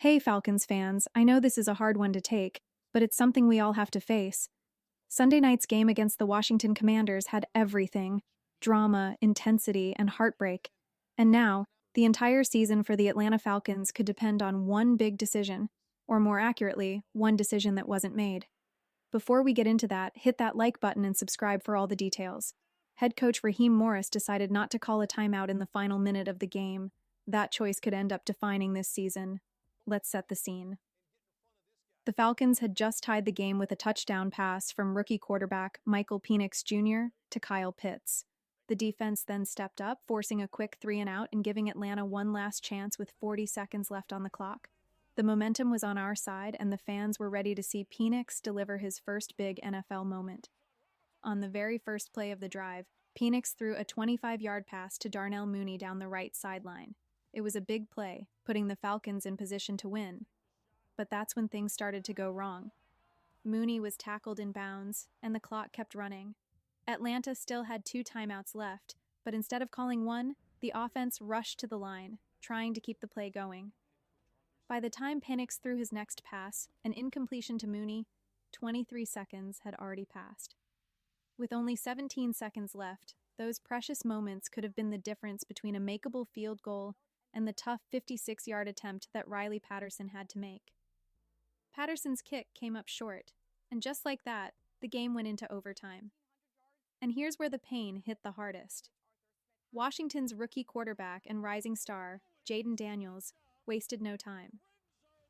Hey, Falcons fans, I know this is a hard one to take, but it's something we all have to face. Sunday night's game against the Washington Commanders had everything: drama, intensity, and heartbreak. And now, the entire season for the Atlanta Falcons could depend on one big decision, or more accurately, one decision that wasn't made. Before we get into that, hit that like button and subscribe for all the details. Head coach Raheem Morris decided not to call a timeout in the final minute of the game. That choice could end up defining this season. Let's set the scene. The Falcons had just tied the game with a touchdown pass from rookie quarterback Michael Penix Jr. to Kyle Pitts. The defense then stepped up, forcing a quick 3-and-out and giving Atlanta one last chance with 40 seconds left on the clock. The momentum was on our side, and the fans were ready to see Penix deliver his first big NFL moment. On the very first play of the drive, Penix threw a 25-yard pass to Darnell Mooney down the right sideline. It was a big play, putting the Falcons in position to win. But that's when things started to go wrong. Mooney was tackled in bounds, and the clock kept running. Atlanta still had 2 timeouts left, but instead of calling one, the offense rushed to the line, trying to keep the play going. By the time Penix threw his next pass, an incompletion to Mooney, 23 seconds had already passed. With only 17 seconds left, those precious moments could have been the difference between a makeable field goal and the tough 56-yard attempt that Riley Patterson had to make. Patterson's kick came up short, and just like that, the game went into overtime. And here's where the pain hit the hardest. Washington's rookie quarterback and rising star, Jaden Daniels, wasted no time.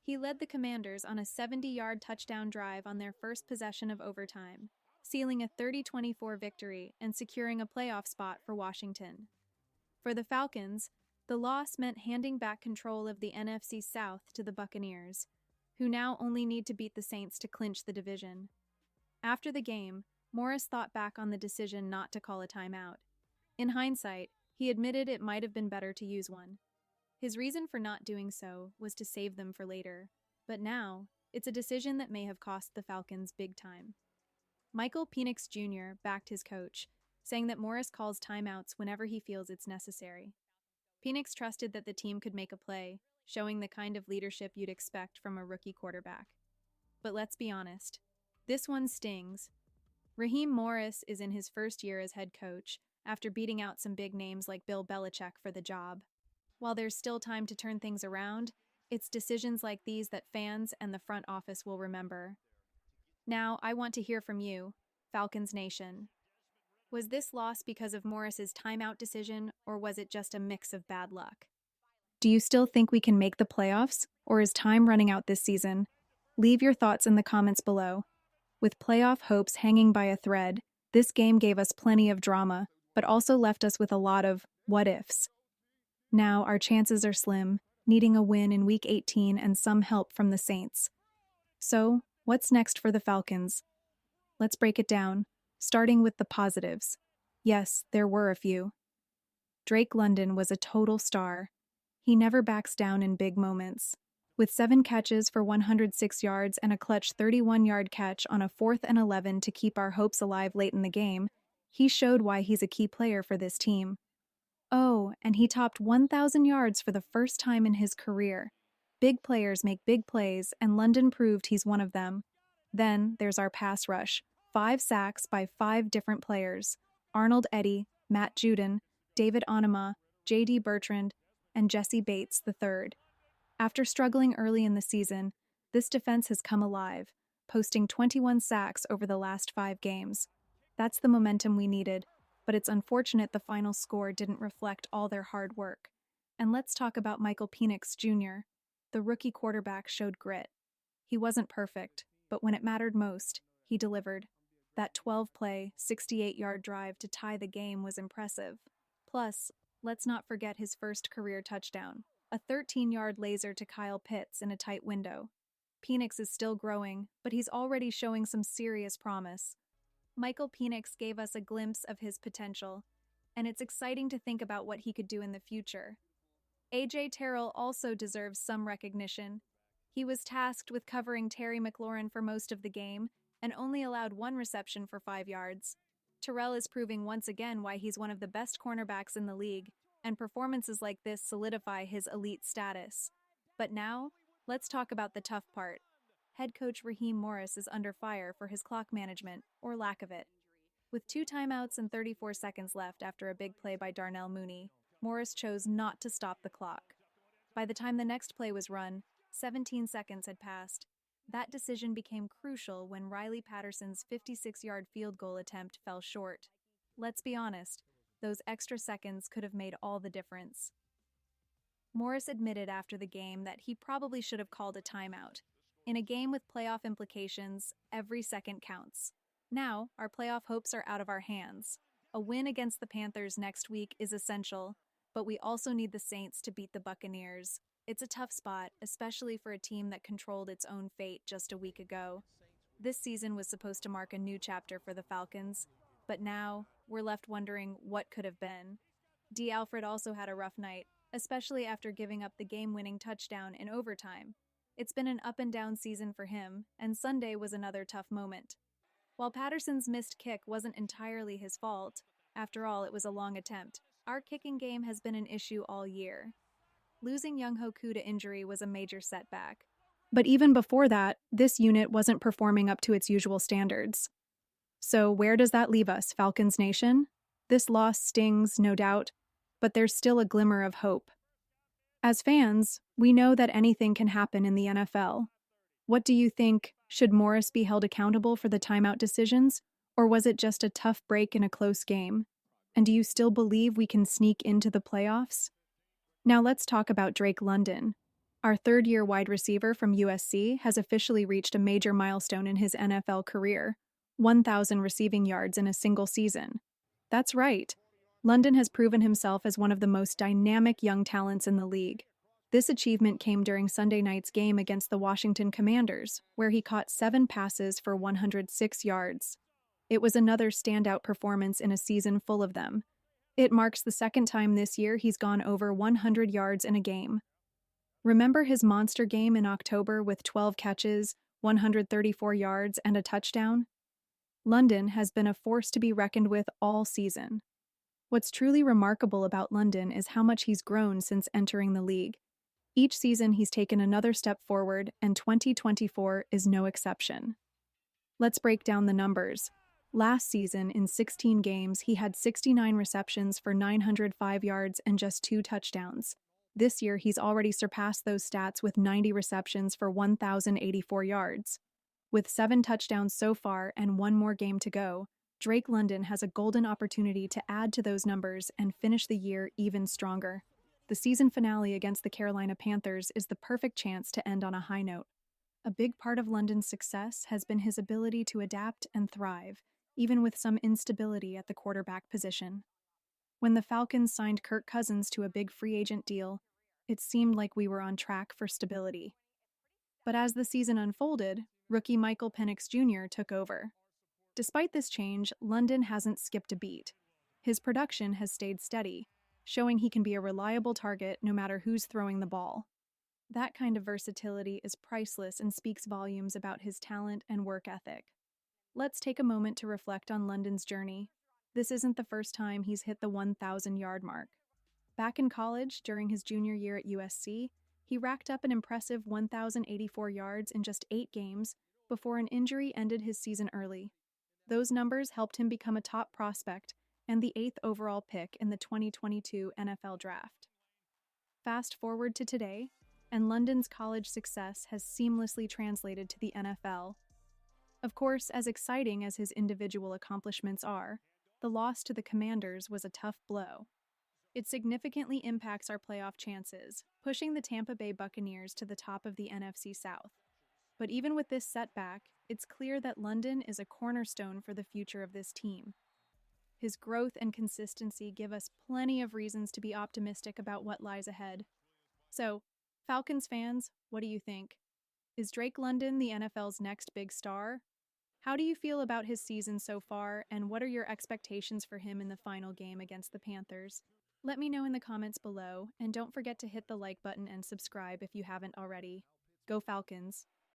He led the Commanders on a 70-yard touchdown drive on their first possession of overtime, sealing a 30-24 victory and securing a playoff spot for Washington. For the Falcons, the loss meant handing back control of the NFC South to the Buccaneers, who now only need to beat the Saints to clinch the division. After the game, Morris thought back on the decision not to call a timeout. In hindsight, he admitted it might have been better to use one. His reason for not doing so was to save them for later, but now, it's a decision that may have cost the Falcons big time. Michael Penix Jr. backed his coach, saying that Morris calls timeouts whenever he feels it's necessary. Penix trusted that the team could make a play, showing the kind of leadership you'd expect from a rookie quarterback. But let's be honest, this one stings. Raheem Morris is in his first year as head coach, after beating out some big names like Bill Belichick for the job. While there's still time to turn things around, it's decisions like these that fans and the front office will remember. Now, I want to hear from you, Falcons Nation. Was this loss because of Morris's timeout decision, or was it just a mix of bad luck? Do you still think we can make the playoffs, or is time running out this season? Leave your thoughts in the comments below. With playoff hopes hanging by a thread, this game gave us plenty of drama, but also left us with a lot of what-ifs. Now, our chances are slim, needing a win in Week 18 and some help from the Saints. So, what's next for the Falcons? Let's break it down, starting with the positives. Yes, there were a few. Drake London was a total star. He never backs down in big moments. With 7 catches for 106 yards and a clutch 31-yard catch on a 4th and 11 to keep our hopes alive late in the game, he showed why he's a key player for this team. Oh, and he topped 1,000 yards for the first time in his career. Big players make big plays, and London proved he's one of them. Then there's our pass rush. 5 sacks by 5 different players: Arnold Eddy, Matt Judon, David Onema, J.D. Bertrand, and Jesse Bates III. After struggling early in the season, this defense has come alive, posting 21 sacks over the last 5 games. That's the momentum we needed, but it's unfortunate the final score didn't reflect all their hard work. And let's talk about Michael Penix Jr. The rookie quarterback showed grit. He wasn't perfect, but when it mattered most, he delivered. That 12-play, 68-yard drive to tie the game was impressive. Plus, let's not forget his first career touchdown, a 13-yard laser to Kyle Pitts in a tight window. Penix is still growing, but he's already showing some serious promise. Michael Penix gave us a glimpse of his potential, and it's exciting to think about what he could do in the future. A.J. Terrell also deserves some recognition. He was tasked with covering Terry McLaurin for most of the game and only allowed 1 reception for 5 yards. Terrell is proving once again why he's one of the best cornerbacks in the league, and performances like this solidify his elite status. But now, Let's talk about the tough part. Head coach Raheem Morris is under fire for his clock management, or lack of it. With 2 timeouts and 34 seconds left after a big play by Darnell Mooney, Morris chose not to stop the clock. By the time the next play was run, 17 seconds had passed. That decision became crucial when Riley Patterson's 56-yard field goal attempt fell short. Let's be honest, those extra seconds could have made all the difference. Morris admitted after the game that he probably should have called a timeout. In a game with playoff implications, every second counts. Now, our playoff hopes are out of our hands. A win against the Panthers next week is essential, but we also need the Saints to beat the Buccaneers. It's a tough spot, especially for a team that controlled its own fate just a week ago. This season was supposed to mark a new chapter for the Falcons, but now we're left wondering what could have been. D. Alfred also had a rough night, especially after giving up the game-winning touchdown in overtime. It's been an up-and-down season for him, and Sunday was another tough moment. While Patterson's missed kick wasn't entirely his fault, after all, it was a long attempt, our kicking game has been an issue all year. Losing Younghoe Koo to injury was a major setback. But even before that, this unit wasn't performing up to its usual standards. So where does that leave us, Falcons Nation? This loss stings, no doubt, but there's still a glimmer of hope. As fans, we know that anything can happen in the NFL. What do you think? Should Morris be held accountable for the timeout decisions, or was it just a tough break in a close game? And do you still believe we can sneak into the playoffs? Now let's talk about Drake London. Our third-year wide receiver from USC has officially reached a major milestone in his NFL career, 1,000 receiving yards in a single season. That's right. London has proven himself as one of the most dynamic young talents in the league. This achievement came during Sunday night's game against the Washington Commanders, where he caught 7 passes for 106 yards. It was another standout performance in a season full of them. It marks the second time this year he's gone over 100 yards in a game. Remember his monster game in October with 12 catches, 134 yards, and a touchdown? London has been a force to be reckoned with all season. What's truly remarkable about London is how much he's grown since entering the league. Each season he's taken another step forward, and 2024 is no exception. Let's break down the numbers. Last season, in 16 games, he had 69 receptions for 905 yards and just 2 touchdowns. This year, he's already surpassed those stats with 90 receptions for 1,084 yards. With 7 touchdowns so far and 1 more game to go, Drake London has a golden opportunity to add to those numbers and finish the year even stronger. The season finale against the Carolina Panthers is the perfect chance to end on a high note. A big part of London's success has been his ability to adapt and thrive, even with some instability at the quarterback position. When the Falcons signed Kirk Cousins to a big free agent deal, it seemed like we were on track for stability. But as the season unfolded, rookie Michael Penix Jr. took over. Despite this change, London hasn't skipped a beat. His production has stayed steady, showing he can be a reliable target no matter who's throwing the ball. That kind of versatility is priceless and speaks volumes about his talent and work ethic. Let's take a moment to reflect on London's journey. This isn't the first time he's hit the 1,000-yard mark. Back in college, during his junior year at USC, he racked up an impressive 1,084 yards in just 8 games before an injury ended his season early. Those numbers helped him become a top prospect and the 8th overall pick in the 2022 NFL Draft. Fast forward to today, and London's college success has seamlessly translated to the NFL. Of course, as exciting as his individual accomplishments are, the loss to the Commanders was a tough blow. It significantly impacts our playoff chances, pushing the Tampa Bay Buccaneers to the top of the NFC South. But even with this setback, it's clear that London is a cornerstone for the future of this team. His growth and consistency give us plenty of reasons to be optimistic about what lies ahead. So, Falcons fans, what do you think? Is Drake London the NFL's next big star? How do you feel about his season so far, and what are your expectations for him in the final game against the Panthers? Let me know in the comments below, and don't forget to hit the like button and subscribe if you haven't already. Go Falcons!